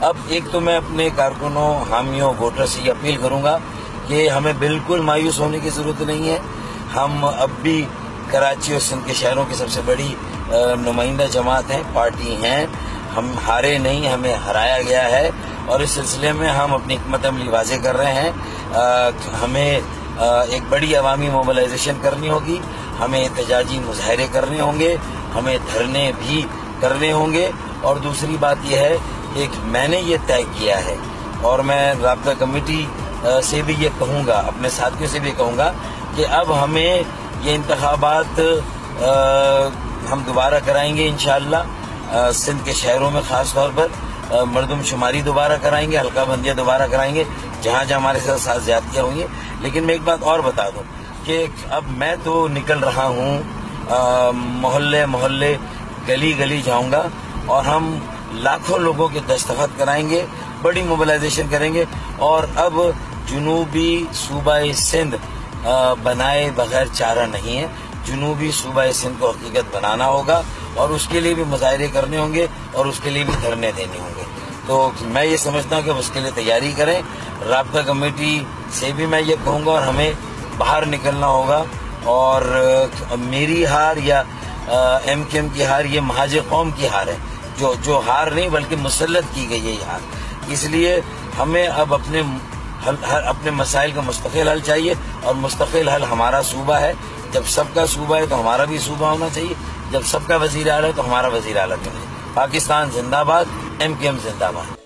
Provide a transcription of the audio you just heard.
اب ایک تو میں اپنے کارکنوں، حامیوں، ووٹر سے یہ اپیل کروں گا کہ ہمیں بالکل مایوس ہونے کی ضرورت نہیں ہے. ہم اب بھی کراچی اور سندھ کے شہروں کی سب سے بڑی نمائندہ جماعت ہیں، پارٹی ہیں. ہم ہارے نہیں، ہمیں ہرایا گیا ہے، اور اس سلسلے میں ہم اپنی حکمت عملی واضح کر رہے ہیں. ہمیں ایک بڑی عوامی موبلائزیشن کرنی ہوگی، ہمیں احتجاجی مظاہرے کرنے ہوں گے، ہمیں دھرنے بھی کرنے ہوں گے. اور دوسری بات یہ ہے کہ میں نے یہ طے کیا ہے، اور میں رابطہ کمیٹی سے بھی یہ کہوں گا، اپنے ساتھیوں سے بھی کہوں گا کہ اب ہمیں یہ انتخابات ہم دوبارہ کرائیں گے انشاءاللہ. سندھ کے شہروں میں خاص طور پر مردم شماری دوبارہ کرائیں گے، حلقہ بندیاں دوبارہ کرائیں گے جہاں جہاں ہمارے ساتھ زیادتیاں ہوئی ہیں. لیکن میں ایک بات اور بتا دوں کہ اب میں تو نکل رہا ہوں، محلے محلے، گلی گلی جاؤں گا، اور ہم لاکھوں لوگوں کے دستخط کرائیں گے، بڑی موبلائزیشن کریں گے. اور اب جنوبی صوبہ سندھ بنائے بغیر چارہ نہیں ہے. جنوبی صوبہ سندھ کو حقیقت بنانا ہوگا، اور اس کے لیے بھی مظاہرے کرنے ہوں گے، اور اس کے لیے بھی دھرنے دینے ہوں گے. تو میں یہ سمجھتا ہوں کہ اس کے لیے تیاری کریں. رابطہ کمیٹی سے بھی میں یہ کہوں گا، اور ہمیں باہر نکلنا ہوگا. اور میری ہار یا ایم کیو ایم کی ہار یہ مہاجر قوم کی ہار ہے، جو ہار نہیں بلکہ مسلط کی گئی ہے یہ ہار. اس لیے ہمیں اب اپنے مسائل کا مستقل حل چاہیے، اور مستقل حل ہمارا صوبہ ہے. جب سب کا صوبہ ہے تو ہمارا بھی صوبہ ہونا چاہیے، جب سب کا وزیر اعلیٰ ہے تو ہمارا وزیر اعلیٰ ہونا چاہیے. پاکستان زندہ باد، ایم کیو ایم زندہ باد.